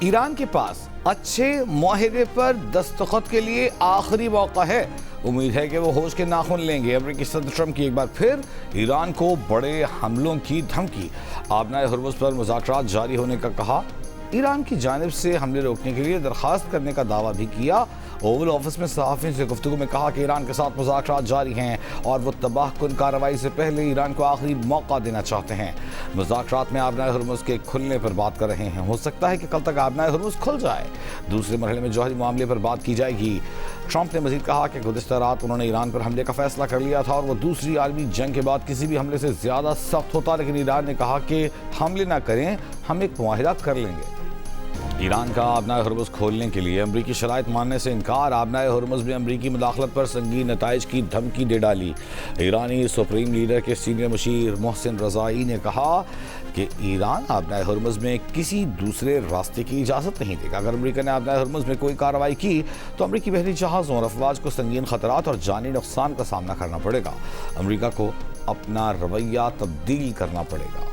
ایران کے پاس اچھے معاہدے پر دستخط کے لیے آخری موقع ہے. امید ہے کہ وہ ہوش کے ناخن لیں گے. امریکی صدر ٹرمپ کی ایک بار پھر ایران کو بڑے حملوں کی دھمکی. آبنائے ہرمز پر مذاکرات جاری ہونے کا کہا. ایران کی جانب سے حملے روکنے کے لیے درخواست کرنے کا دعویٰ بھی کیا. اوول آفس میں صحافیوں سے گفتگو میں کہا کہ ایران کے ساتھ مذاکرات جاری ہیں اور وہ تباہ کن کارروائی سے پہلے ایران کو آخری موقع دینا چاہتے ہیں. مذاکرات میں آبنائے ہرمز کے کھلنے پر بات کر رہے ہیں. ہو سکتا ہے کہ کل تک آبنائے ہرمز کھل جائے. دوسرے مرحلے میں جوہری معاملے پر بات کی جائے گی. ٹرمپ نے مزید کہا کہ گزشتہ رات انہوں نے ایران پر حملے کا فیصلہ کر لیا تھا اور وہ دوسری عالمی جنگ کے بعد کسی بھی حملے سے زیادہ سخت ہوتا، لیکن ایران نے کہا کہ حملے نہ کریں، ہم ایک معاہدہ کر لیں گے. ایران کا آبنائے ہرمز کھولنے کے لیے امریکی شرائط ماننے سے انکار. آبنائے ہرمز میں امریکی مداخلت پر سنگین نتائج کی دھمکی دے ڈالی. ایرانی سپریم لیڈر کے سینئر مشیر محسن رضائی نے کہا کہ ایران آبنائے ہرمز میں کسی دوسرے راستے کی اجازت نہیں دے گا. اگر امریکہ نے آبنائے ہرمز میں کوئی کارروائی کی تو امریکی بحری جہازوں اور افواج کو سنگین خطرات اور جانی نقصان کا سامنا کرنا پڑے گا. امریکہ کو اپنا رویہ تبدیل کرنا پڑے گا.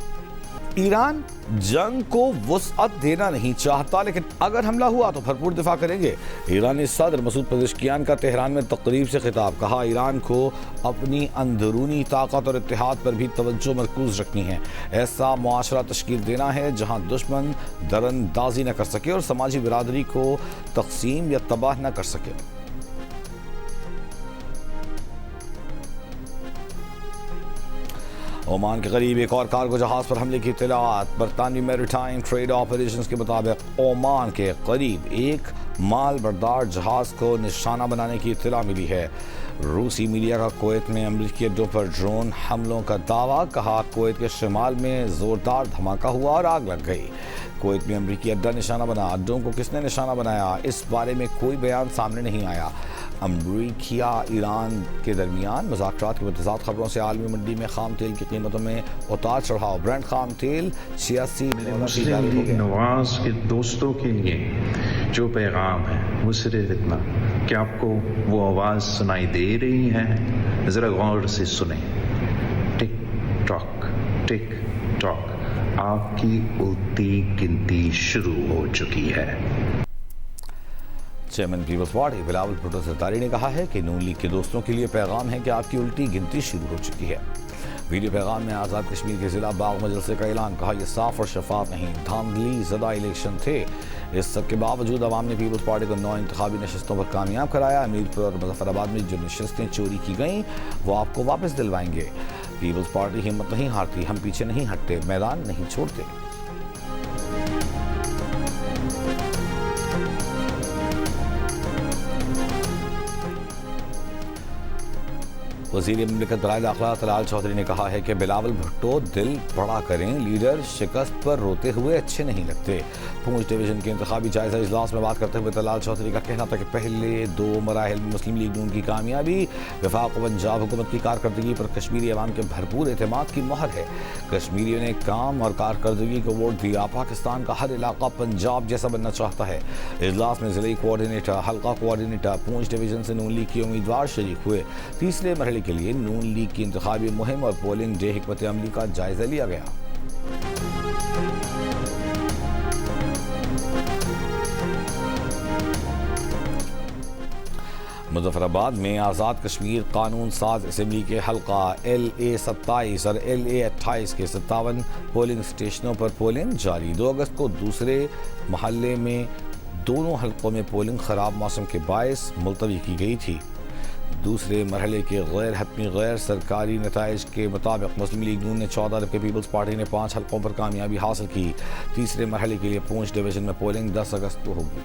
ایران جنگ کو وسعت دینا نہیں چاہتا، لیکن اگر حملہ ہوا تو بھرپور دفاع کریں گے. ایرانی صدر مسعود پزشکیان کا تہران میں تقریب سے خطاب. کہا ایران کو اپنی اندرونی طاقت اور اتحاد پر بھی توجہ مرکوز رکھنی ہے. ایسا معاشرہ تشکیل دینا ہے جہاں دشمن دراندازی نہ کر سکے اور سماجی برادری کو تقسیم یا تباہ نہ کر سکے. عمان کے قریب ایک اور کارگو جہاز پر حملے کی اطلاعات. برطانوی میریٹائم ٹریڈ آپریشنز کے مطابق عمان کے قریب ایک مال بردار جہاز کو نشانہ بنانے کی اطلاع ملی ہے. روسی میڈیا کا کویت میں امریکی اڈوں پر ڈرون حملوں کا دعویٰ. کہا کویت کے شمال میں زوردار دھماکہ ہوا اور آگ لگ گئی. کویت میں امریکی اڈا نشانہ بنا. اڈوں کو کس نے نشانہ بنایا، اس بارے میں کوئی بیان سامنے نہیں آیا. امریکہ ایران کے درمیان مذاکرات کے متضاد خبروں سے عالمی منڈی میں خام تیل کی قیمتوں میں اتار چڑھاؤ. برنٹ خام تیل 86 مسلم لیگ نواز کے دوستوں کے لیے جو پیغام ہے وہ صرف اتنا کہ آپ کو وہ آواز سنائی دے رہی ہے، ذرا غور سے سنیں. ٹک ٹاک ٹک ٹاک، آپ کی الٹی گنتی شروع ہو چکی ہے. Chairman Peoples Party Bilawal Bhutto Zardari نے کہا ہے کہ نون لیگ کے دوستوں کے لیے پیغام ہے کہ آپ کی الٹی گنتی شروع ہو چکی ہے. ویڈیو پیغام میں آزاد کشمیر کے ضلع باغ میں جلسے کا اعلان. کہا یہ صاف اور شفاف نہیں، دھاندلی زدہ الیکشن تھے. اس سب کے باوجود عوام نے پیپلز پارٹی کو 9 انتخابی نشستوں پر کامیاب کرایا. امیرپور اور مظفر آباد میں جو نشستیں چوری کی گئیں وہ آپ کو واپس دلوائیں گے. پیپلز پارٹی ہمت نہیں ہارتی، ہم پیچھے نہیں ہٹتے، میدان نہیں چھوڑتے. وزیر مملکت برائے داخلہ طلال چودھری نے کہا ہے کہ بلاول بھٹو دل بڑا کریں، لیڈر شکست پر روتے ہوئے اچھے نہیں لگتے. پونچھ ڈویژن کے انتخابی جائزہ اجلاس میں بات کرتے ہوئے طلال چودھری کا کہنا تھا کہ پہلے 2 مراحل میں مسلم لیگ نون کی کامیابی وفاق و پنجاب حکومت کی کارکردگی پر کشمیری عوام کے بھرپور اعتماد کی مہر ہے. کشمیریوں نے کام اور کارکردگی کو ووٹ دیا. پاکستان کا ہر علاقہ پنجاب جیسا بننا چاہتا ہے. اجلاس میں ضلعی کوارڈینیٹر، حلقہ کوارڈینیٹر پونچھ ڈویژن سے نون لیگ کے امیدوار شریک ہوئے. تیسرے مرحلے کے لیے نون لیگ کی انتخابی مہم اور پولنگ ڈے حکمت عملی کا جائزہ لیا گیا. مظفر آباد میں آزاد کشمیر قانون ساز اسمبلی کے حلقہ LA 27 اور LA 28 کے 57 پولنگ سٹیشنوں پر پولنگ جاری. 2 اگست کو دوسرے محلے میں دونوں حلقوں میں پولنگ خراب موسم کے باعث ملتوی کی گئی تھی. دوسرے مرحلے کے غیر حتمی غیر سرکاری نتائج کے مطابق مسلم لیگ نون نے 14 جبکہ پیپلز پارٹی نے 5 حلقوں پر کامیابی حاصل کی. تیسرے مرحلے کے لیے پونچھ ڈویژن میں پولنگ 10 اگست کو ہوگی.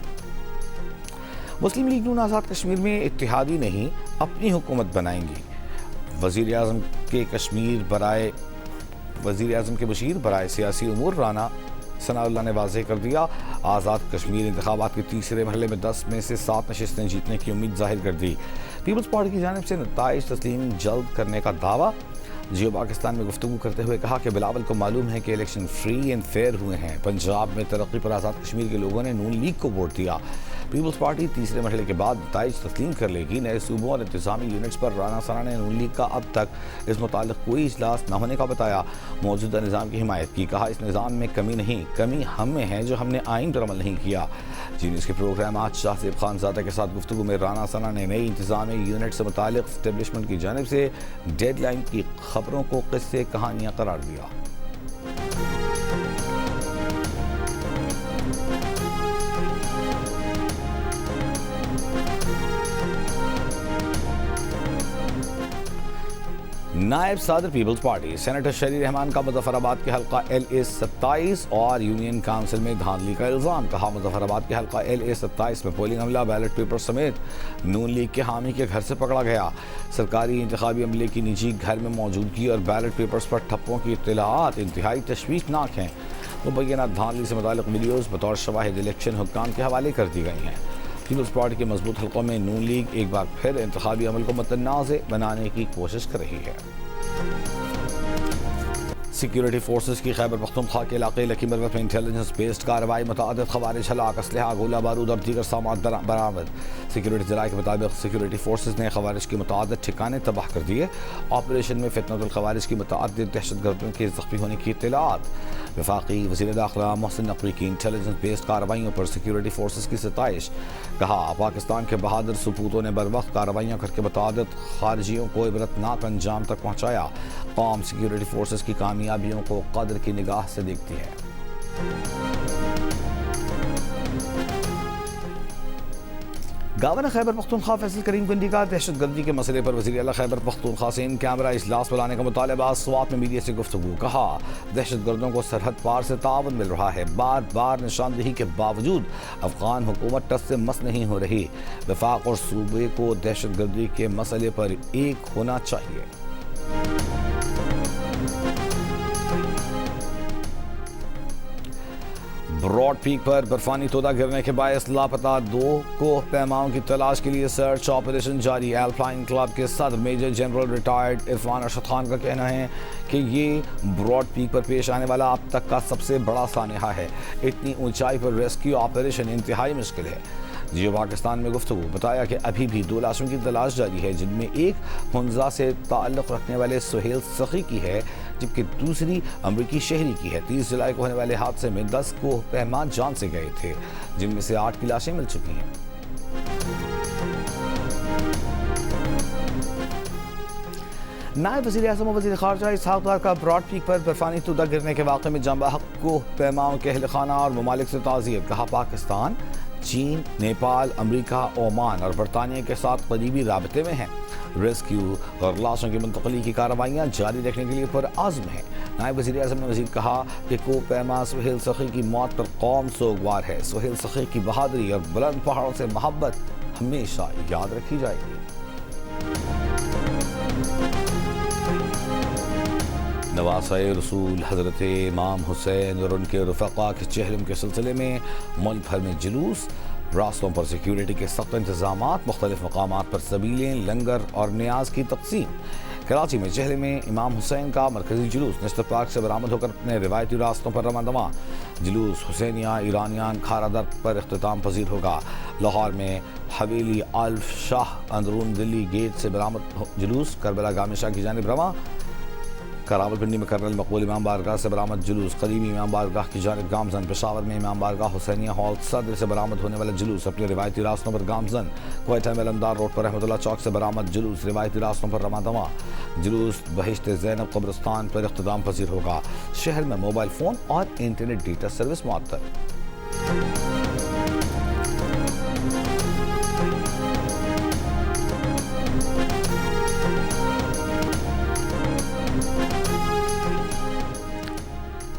مسلم لیگ نون آزاد کشمیر میں اتحادی نہیں، اپنی حکومت بنائیں گی. وزیر اعظم کے مشیر برائے سیاسی امور رانا ثناء اللہ نے واضح کر دیا. آزاد کشمیر انتخابات کے تیسرے مرحلے میں 10 میں سے 7 نشستیں جیتنے کی امید ظاہر کر دی. پیپلز پارٹی کی جانب سے نتائج تسلیم جلد کرنے کا دعویٰ. جیو پاکستان میں گفتگو کرتے ہوئے کہا کہ بلاول کو معلوم ہے کہ الیکشن فری اینڈ فیئر ہوئے ہیں. پنجاب میں ترقی پر آزاد کشمیر کے لوگوں نے نون لیگ کو ووٹ دیا. پیپلز پارٹی تیسرے مرحلے کے بعد نتائج تسلیم کر لے گی. نئے صوبوں اور انتظامی یونٹس پر رانا ثنا نے نون لیگ کا اب تک اس متعلق کوئی اجلاس نہ ہونے کا بتایا. موجودہ نظام کی حمایت کی. کہا اس نظام میں کمی نہیں، کمی ہم میں ہے جو ہم نے آئین پر عمل نہیں کیا. جی نیوز کے پروگرام آج شاہ زیب خان زادہ کے ساتھ گفتگو میں رانا ثنا نے نئی انتظامی یونٹ سے متعلق اسٹیبلشمنٹ کی جانب سے ڈیڈ لائن کی خبروں کو قصے کہانیاں قرار دیا. نائب صدر پیپلز پارٹی سینیٹر شہری رحمان کا مظفر آباد کے حلقہ LA-27 اور یونین کونسل میں دھاندلی کا الزام. کہا مظفر آباد کے حلقہ LA-27 میں پولنگ عملہ بیلٹ پیپر سمیت نون لیگ کے حامی کے گھر سے پکڑا گیا. سرکاری انتخابی عملے کی نجی گھر میں موجودگی اور بیلٹ پیپرز پر ٹھپوں کی اطلاعات انتہائی تشویشناک ہیں. مبینہ دھاندلی سے متعلق ویڈیوز بطور شواہد الیکشن حکام کے حوالے کر دی گئی ہیں. پیپلز پارٹی کے مضبوط حلقوں میں نون لیگ ایک بار پھر انتخابی عمل کو متنازع بنانے کی کوشش کر رہی ہے. سیکیورٹی فورسز کی خیبر پختونخوا کے علاقے لکی مروت میں انٹیلیجنس بیسڈ کارروائی. متعدد خوارج ہلاک، اسلحہ، گولہ بارود اور دیگر سامان برآمد. سیکیورٹی ذرائع کے مطابق سیکیورٹی فورسز نے خوارج کے متعدد ٹھکانے تباہ کر دیے. آپریشن میں فتنۃ الخوارج کی متعدد دہشت گردوں کے زخمی ہونے کی اطلاعات. وفاقی وزیر داخلہ محسن نقوی کی انٹیلیجنس بیسڈ کارروائیوں پر سیکیورٹی فورسز کی ستائش. کہا پاکستان کے بہادر سپوتوں نے بروقت کارروائیاں کر کے متعدد خارجیوں کو عبرتناک انجام تک پہنچایا. قوم سیکیورٹی فورسز کی کامیابیوں کو قدر کی نگاہ سے دیکھتی ہے. گورنر خیبر پختونخوا فیصل کریم کنڈی کا دہشت گردی کے مسئلے پر وزیر اعلیٰ خیبر پختونخوا سے ان کیمرہ اجلاس بلانے کا مطالبہ. سوات میں میڈیا سے گفتگو. کہا دہشت گردوں کو سرحد پار سے تعاون مل رہا ہے. بار بار نشاندہی کے باوجود افغان حکومت ٹس سے مس نہیں ہو رہی. وفاق اور صوبے کو دہشت گردی کے مسئلے پر ایک ہونا چاہیے. براڈ پیک پر برفانی تودہ گرنے کے باعث لاپتہ 2 کوہ پیماؤں کی تلاش کے لیے سرچ آپریشن جاری. ایلپائن کلب کے صدر major general retired Irfan Arshad Khan کا کہنا ہے کہ یہ براڈ پیک پر پیش آنے والا اب تک کا سب سے بڑا سانحہ ہے. اتنی اونچائی پر ریسکیو آپریشن انتہائی مشکل ہے. جیو پاکستان میں گفتگو. بتایا کہ ابھی بھی 2 لاشوں کی تلاش جاری ہے، جن میں ایک ہنزا سے تعلق رکھنے والے سہیل سخی کی ہے جبکہ دوسری امریکی شہری کی ہے. 30 جولائی کو ہونے والے حادثے میں 10 کوہ پیما جان سے گئے تھے، جن میں سے 8 کی لاشیں مل چکی ہیں. نائب وزیر اعظم و وزیر خارجہ اسحاق ڈار کا براڈ پیک پر برفانی تودہ گرنے کے واقعے میں جاں بحق کوہ پیماؤں کے اہل خانہ اور ممالک سے تعزیت. کہا پاکستان چین، نیپال، امریکہ، عمان اور برطانیہ کے ساتھ قریبی رابطے میں ہیں. ریسکیو اور لاشوں کی منتقلی کی کارروائیاں جاری رکھنے کے لیے پرعزم ہیں. نائب وزیر اعظم نے مزید کہا کہ کوہ پیما سہیل سخی کی موت پر قوم سوگوار ہے. سہیل سخی کی بہادری اور بلند پہاڑوں سے محبت ہمیشہ یاد رکھی جائے گی. نواسہ رسول حضرت امام حسین اور ان کے رفقا کے چہرم کے سلسلے میں ملک بھر میں جلوس. راستوں پر سیکیورٹی کے سخت انتظامات. مختلف مقامات پر سبیلیں، لنگر اور نیاز کی تقسیم. کراچی میں چہرے میں امام حسین کا مرکزی جلوس نشتر پارک سے برآمد ہو کر اپنے روایتی راستوں پر رواں دواں. جلوس حسینیہ ایرانیان کھارا در پر اختتام پذیر ہوگا. لاہور میں حویلی الف شاہ اندرون دلی گیٹ سے برآمد جلوس کربلا گام شاہ کی جانب رواں. راولپنڈی میں کرنل مقبول امام بارگاہ سے برآمد جلوس قدیمی امام بارگاہ کی جانب گامزن. پشاور میں امام بارگاہ حسینیہ ہال صدر سے برآمد ہونے والا جلوس اپنے روایتی راستوں پر گامزن. کوئٹہ میں علمدار روڈ پر رحمت اللہ چوک سے برآمد جلوس روایتی راستوں پر رواں دواں. جلوس بہشت زینب قبرستان پر اختتام پذیر ہوگا. شہر میں موبائل فون اور انٹرنیٹ ڈیٹا سروس معطل.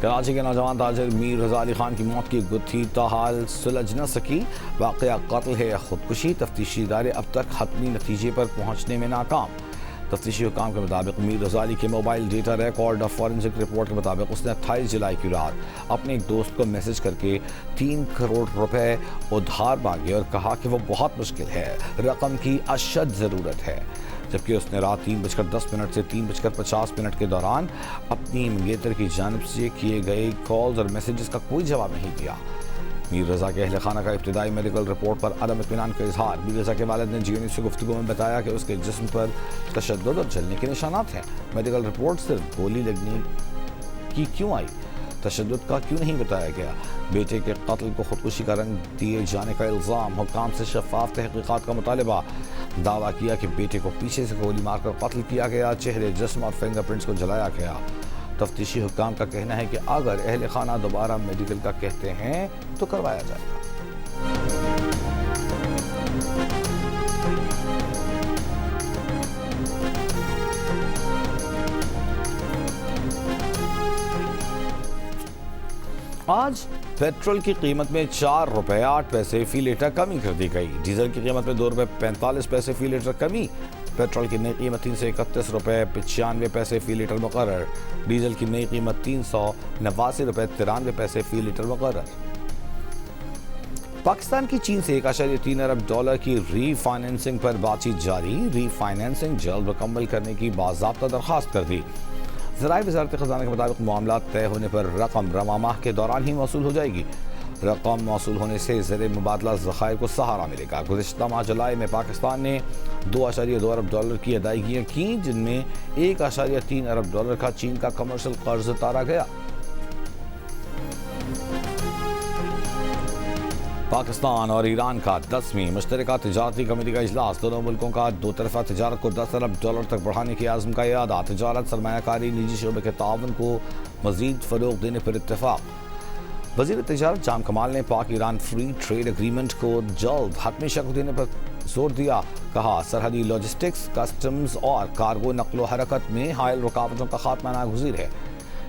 کراچی کے نوجوان تاجر میر رضا علی خان کی موت کی گتھی تاحال سلجھ نہ سکی. واقعہ قتل ہے یا خودکشی؟ تفتیشی ادارے اب تک حتمی نتیجے پر پہنچنے میں ناکام. تفتیشی حکام کے مطابق میر رضا علی کے موبائل ڈیٹا ریکارڈ اور فورنسک رپورٹ کے مطابق اس نے 28 جولائی کی رات اپنے ایک دوست کو میسج کر کے 3 کروڑ روپے ادھار مانگے اور کہا کہ وہ بہت مشکل ہے، رقم کی اشد ضرورت ہے. جبکہ اس نے رات 3:10 سے 3:50 کے دوران اپنی منگیتر کی جانب سے کیے گئے کالز اور میسیجز کا کوئی جواب نہیں دیا۔ میر رضا کے اہل خانہ کا ابتدائی میڈیکل رپورٹ پر عدم اطمینان کا اظہار۔ میر رضا کے والد نے جی نیوز سے گفتگو میں بتایا کہ اس کے جسم پر تشدد اور جلنے کے نشانات ہیں۔ میڈیکل رپورٹ صرف گولی لگنے کی کیوں آئی؟ تشدد کا کیوں نہیں بتایا گیا؟ بیٹے کے قتل کو خودکشی کا رنگ دیے جانے کا الزام، حکام سے شفاف تحقیقات کا مطالبہ۔ دعویٰ کیا کہ بیٹے کو پیچھے سے گولی مار کر قتل کیا گیا، چہرے، جسم اور فنگر پرنٹس کو جلایا گیا۔ تفتیشی حکام کا کہنا ہے کہ اگر اہل خانہ دوبارہ میڈیکل کا کہتے ہیں تو کروایا جائے گا۔ آج پیٹرول کی قیمت میں 4 روپے 8 پیسے فی لیٹر کمی کر دی گئی۔ ڈیزل کی قیمت میں 2 روپے 45 پیسے فی لیٹر کمی۔ پیٹرول کی نئی قیمت 331 روپے 95 پیسے فی لیٹر مقرر۔ ڈیزل کی نئی قیمت 389 روپے 93 پیسے فی لیٹر مقرر۔ پاکستان کی چین سے 1.3 ارب ڈالر کی ری فائنینسنگ پر بات چیت جاری۔ ری فائنینسنگ جلد مکمل کرنے کی باضابطہ درخواست کر دی۔ ذرائع وزارت خزانہ کے مطابق معاملات طے ہونے پر رقم رواں ماہ کے دوران ہی موصول ہو جائے گی۔ رقم موصول ہونے سے زر مبادلہ ذخائر کو سہارا ملے گا۔ گزشتہ ماہ جولائی میں پاکستان نے 2.2 ارب ڈالر کی ادائیگیاں کیں، جن میں 1.3 ارب ڈالر کا چین کا کمرشل قرض اتارا گیا۔ پاکستان اور ایران کا 10ویں مشترکہ تجارتی کمیٹی کا اجلاس۔ دونوں ملکوں کا دو طرفہ تجارت کو 10 ارب ڈالر تک بڑھانے کے عزم کا اعادہ۔ تجارت، سرمایہ کاری، نجی شعبے کے تعاون کو مزید فروغ دینے پر اتفاق۔ وزیر تجارت جام کمال نے پاک ایران فری ٹریڈ ایگریمنٹ کو جلد حتمی شکل دینے پر زور دیا۔ کہا سرحدی لاجسٹکس، کسٹمز اور کارگو نقل و حرکت میں حائل رکاوٹوں کا خاتمہ ناگزیر ہے۔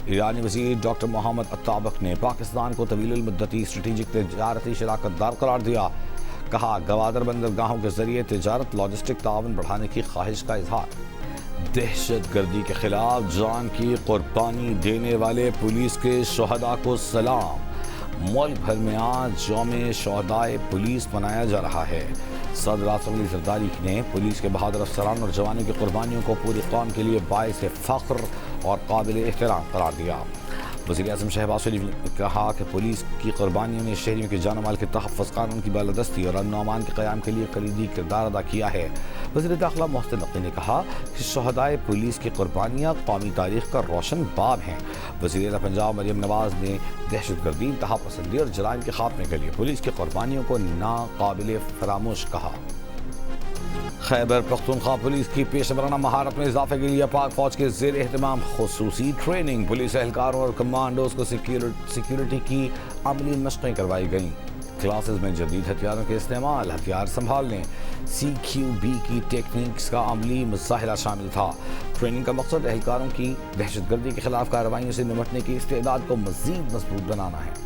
ایرانی وزیر ڈاکٹر محمد عطابق نے پاکستان کو طویل المدتی اسٹریٹجک تجارتی شراکت دار قرار دیا۔ کہا گوادر بندرگاہوں کے ذریعے تجارت، لاجسٹک تعاون بڑھانے کی خواہش کا اظہار۔ دہشت گردی کے خلاف جان کی قربانی دینے والے پولیس کے شہداء کو سلام۔ ملک بھر میں آج یوم شہدائے پولیس منایا جا رہا ہے۔ صدر اعظم علی زرداری نے پولیس کے بہادر افسران اور جوانوں کی قربانیوں کو پوری قوم کے لیے باعث فخر اور قابل احترام قرار دیا۔ وزیر اعظم شہباز شریف نے کہا کہ پولیس کی قربانیوں نے شہریوں کے جان و مال کے تحفظ، قانون کی بالادستی اور امن و امان کے قیام کے لیے کلیدی کردار ادا کیا ہے۔ وزیر داخلہ محسن نقوی نے کہا کہ شہدائے پولیس کی قربانیاں قومی تاریخ کا روشن باب ہیں۔ وزیر اعلیٰ پنجاب مریم نواز نے دہشت گردی، انتہا پسندی اور جرائم کے خاتمے کے لیے پولیس کی قربانیوں کو ناقابل فراموش کہا۔ خیبر پختونخوا پولیس کی پیشہ ورانہ مہارت میں اضافے کے لیے پاک فوج کے زیر اہتمام خصوصی ٹریننگ۔ پولیس اہلکاروں اور کمانڈوز کو سیکیورٹی کی عملی مشقیں کروائی گئیں۔ کلاسز میں جدید ہتھیاروں کے استعمال، ہتھیار سنبھالنے، CQB کی ٹیکنیکس کا عملی مظاہرہ شامل تھا۔ ٹریننگ کا مقصد اہلکاروں کی دہشت گردی کے خلاف کارروائیوں سے نمٹنے کی استعداد کو مزید مضبوط بنانا ہے۔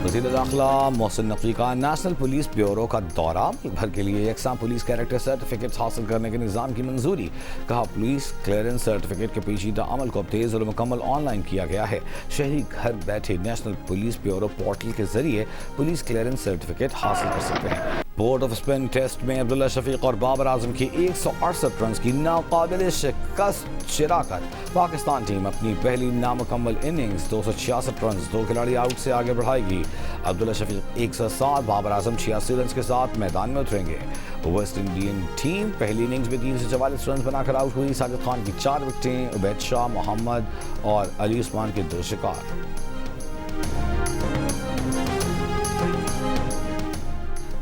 وزیر داخلہ محسن نقوی کا نیشنل پولیس بیورو کا دورہ۔ ملک بھر کے لیے یکساں پولیس کیریکٹر سرٹیفکیٹس حاصل کرنے کے نظام کی منظوری۔ کہا پولیس کلیئرنس سرٹیفکیٹ کے پیچیدہ عمل کو اب تیز اور مکمل آن لائن کیا گیا ہے۔ شہری گھر بیٹھے نیشنل پولیس بیورو پورٹل کے ذریعے پولیس کلیئرنس سرٹیفکیٹ حاصل کر سکتے ہیں۔ بورڈ آف اسپن ٹیسٹ میں عبداللہ شفیق اور بابر اعظم کی 168 رنز کی ناقابل شکست شراکت۔ پاکستان ٹیم اپنی پہلی نامکمل اننگز 266 رنز 2 کھلاڑی آؤٹ سے آگے بڑھائے گی۔ عبداللہ شفیق 107، بابر اعظم 86 رنز کے ساتھ میدان میں اتریں گے۔ ویسٹ انڈین ٹیم پہلی اننگز میں 344 رنز بنا کر آؤٹ ہوئی۔ ساجد خان کی 4 وکٹیں، عبید شاہ، محمد اور علی عثمان کے 2 شکار۔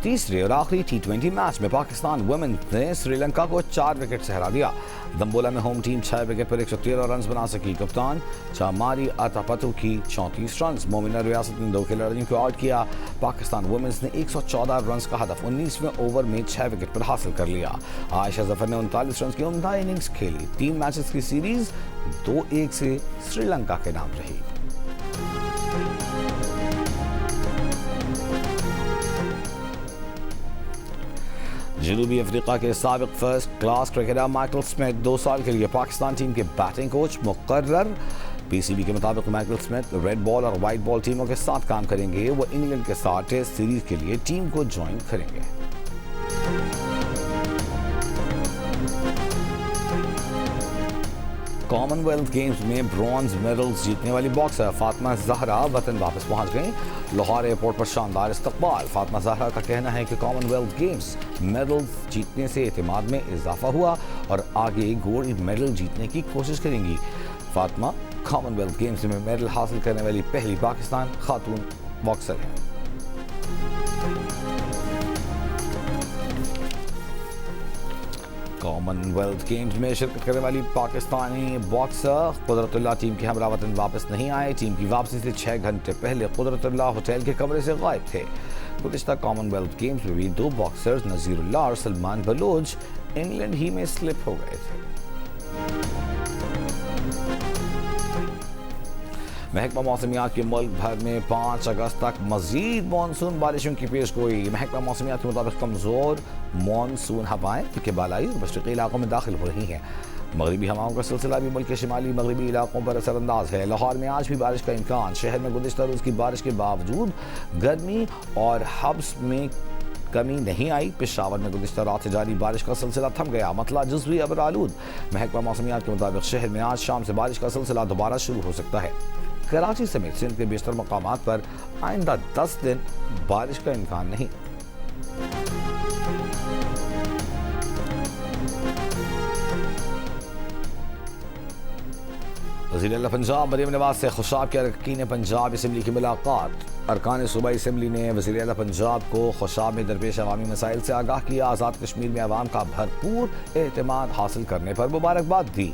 تیسرے اور آخری T20 میچ میں پاکستان ویمنز نے سری لنکا کو 4 وکٹ سے ہرا دیا۔ دمبولا میں ہوم ٹیم 6 وکٹ پر 113 رنز بنا سکی۔ کپتان چاماری آتاپتو کی 34 رنز۔ مومنہ ریاست نے 2 کھلاڑیوں کو آؤٹ کیا۔ پاکستان ویمنز نے 114 رنز کا ہدف 19ویں اوور میں 6 وکٹ پر حاصل کر لیا۔ عائشہ ظفر نے 39 رنز کی عمدہ اننگز کھیلی۔ 3 میچز کی سیریز 2-1 سے سری لنکا کے نام رہی۔ جنوبی افریقہ کے سابق first class cricketer Michael Smith 2 سال کے لیے پاکستان ٹیم کے بیٹنگ کوچ مقرر۔ پی سی بی کے مطابق مائیکل اسمتھ ریڈ بال اور وائٹ بال ٹیموں کے ساتھ کام کریں گے. وہ انگلینڈ کے ساتھ ٹیسٹ سیریز کے لیے ٹیم کو جوائن کریں گے. کامن ویلتھ گیمز میں برونز میڈلز جیتنے والی باکسر فاطمہ زہرا وطن واپس پہنچ گئیں. لاہور ایئرپورٹ پر شاندار استقبال. فاطمہ زہرا کا کہنا ہے کہ کامن ویلتھ گیمز میڈلز جیتنے سے اعتماد میں اضافہ ہوا اور آگے گولڈ میڈل جیتنے کی کوشش کریں گی. فاطمہ کامن ویلتھ گیمز میں میڈل حاصل کرنے والی پہلی پاکستان خاتون باکسر ہیں. کامن ویلتھ گیمز میں شرکت کرنے والی پاکستانی باکسر قدرت اللہ ٹیم کے ہمراہ وطن واپس نہیں آئے. ٹیم کی واپسی سے 6 گھنٹے پہلے قدرت اللہ ہوٹل کے کمرے سے غائب تھے. گزشتہ کامن ویلتھ گیمز میں بھی 2 باکسرز نذیر اللہ اور سلمان بلوچ انگلینڈ ہی میں سلپ ہو گئے تھے. محکمہ موسمیات کے ملک بھر میں 5 اگست تک مزید مانسون بارشوں کی پیش گوئی. محکمہ موسمیات کے مطابق کمزور مانسون ہوائیں کے بالائی اور مشرقی علاقوں میں داخل ہو رہی ہیں. مغربی ہواؤں کا سلسلہ بھی ملک کے شمالی مغربی علاقوں پر اثر انداز ہے. لاہور میں آج بھی بارش کا امکان. شہر میں گزشتہ روز کی بارش کے باوجود گرمی اور حبس میں کمی نہیں آئی. پشاور میں گزشتہ رات سے جاری بارش کا سلسلہ تھم گیا. مطلع جزوی ابر آلود. محکمہ موسمیات کے مطابق شہر میں آج شام سے بارش کا سلسلہ دوبارہ شروع ہو سکتا ہے. کراچی سمیت سندھ کے بیشتر مقامات پر آئندہ 10 دن بارش کا امکان نہیں. وزیر اعلیٰ پنجاب مریم نواز سے خوشاب کے ارکین پنجاب اسمبلی کی ملاقات. ارکان صوبائی اسمبلی نے وزیر اعلیٰ پنجاب کو خوشاب میں درپیش عوامی مسائل سے آگاہ کیا. آزاد کشمیر میں عوام کا بھرپور اعتماد حاصل کرنے پر مبارکباد دی.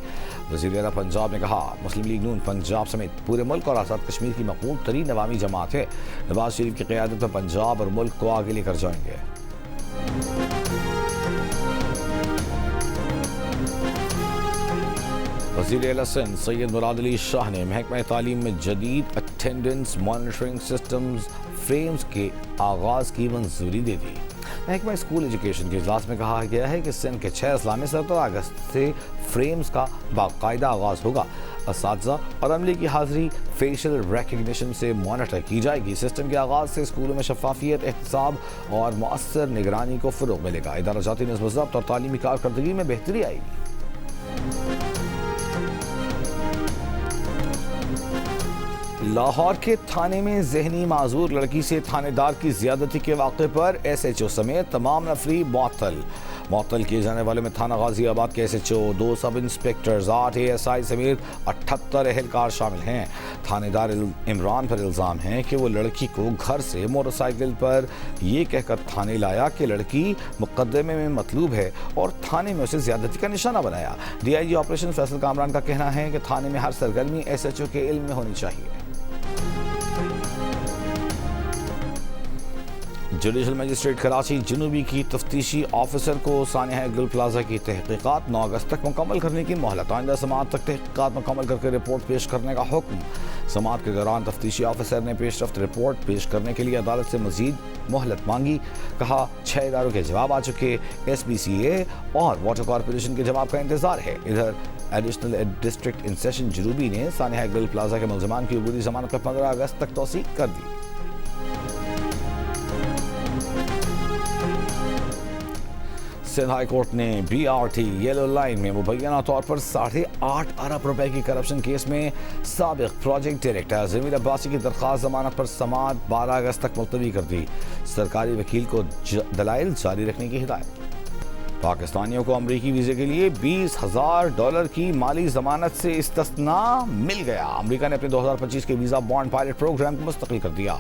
وزیر اعلیٰ پنجاب نے کہا مسلم لیگ نون پنجاب سمیت پورے ملک اور آزاد کشمیر کی مقبول ترین عوامی جماعت ہے. نواز شریف کی قیادت میں پنجاب اور ملک کو آگے لے کر جائیں گے. وزیر اعلیٰ سندھ سید مراد علی شاہ نے محکمہ تعلیم میں جدید اٹینڈنس مانیٹرنگ سسٹمز فریمز کے آغاز کی منظوری دے دی. محکمہ اسکول ایجوکیشن کے اجلاس میں کہا گیا ہے کہ سندھ کے 6 اضلاع میں 17 اگست سے فریمز کا باقاعدہ آغاز ہوگا. اساتذہ اور عملے کی حاضری فیشل ریکگنیشن سے مانیٹر کی جائے گی. سسٹم کے آغاز سے اسکولوں میں شفافیت، احتساب اور مؤثر نگرانی کو فروغ ملے گا. ادارہ جاتی نظم و ضبط اور تعلیمی کارکردگی میں بہتری آئے گی. لاہور کے تھانے میں ذہنی معذور لڑکی سے تھانے دار کی زیادتی کے واقعے پر ایس ایچ او سمیت تمام نفری معطل کیے جانے والوں میں تھانہ غازی آباد کے S H O, 2 sub inspectors, 8 A S I سمیت 78 اہلکار شامل ہیں. تھانے دار عمران پر الزام ہے کہ وہ لڑکی کو گھر سے موٹر سائیکل پر یہ کہہ کر تھانے لایا کہ لڑکی مقدمے میں مطلوب ہے اور تھانے میں اسے زیادتی کا نشانہ بنایا. D I G operation Faisal Kamran کا کہنا ہے کہ تھانے میں ہر سرگرمی ایس ایچ او کے علم میں ہونی چاہیے. جوڈیشل مجسٹریٹ کراچی جنوبی کی تفتیشی آفیسر کو سانحہ گل پلازا کی تحقیقات 9 اگست تک مکمل کرنے کی مہلت. آئندہ سماعت تک تحقیقات مکمل کر کے رپورٹ پیش کرنے کا حکم. سماعت کے دوران تفتیشی آفیسر نے پیش رفت رپورٹ پیش کرنے کے لیے عدالت سے مزید مہلت مانگی. کہا 6 اداروں کے جواب آ چکے. ایس بی سی اے اور واٹر کارپوریشن کے جواب کا انتظار ہے. ادھر ایڈیشنل ڈسٹرکٹ ان سیشن جنوبی نے سانحہ گل پلازا کے ملزمان کی عبوری ضمانت کو 15 اگست تک توثیق کر دی. سندھ ہائی کورٹ نے B R T yellow line میں مبینہ طور پر 8.5 ارب روپے کی کرپشن کیس میں سابق پروجیکٹ ڈائریکٹر ضمیر عباسی کی درخواست ضمانت پر سماعت 12 اگست تک ملتوی کر دی. سرکاری وکیل کو دلائل جاری رکھنے کی ہدایت. پاکستانیوں کو امریکی ویزے کے لیے $20,000 کی مالی ضمانت سے استثناء مل گیا. امریکہ نے اپنے 2025 کے ویزا بانڈ پائلٹ پروگرام کو مستقل کر دیا.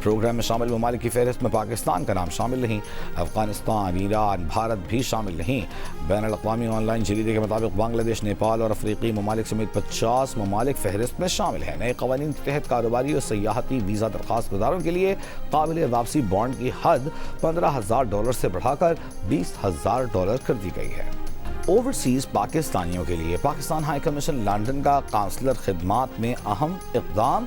پروگرام میں شامل ممالک کی فہرست میں پاکستان کا نام شامل نہیں. افغانستان، ایران، بھارت بھی شامل نہیں. بین الاقوامی آن لائن جریدے کے مطابق بنگلہ دیش، نیپال اور افریقی ممالک سمیت 50 ممالک فہرست میں شامل ہیں. نئے قوانین کے تحت کاروباری اور سیاحتی ویزا درخواست گزاروں کے لیے قابل واپسی بانڈ کی حد $15,000 سے بڑھا کر $20,000 کر دی گئی ہے. اوورسیز پاکستانیوں کے لیے پاکستان ہائی کمیشن لندن کا قونصلر خدمات میں اہم اقدام.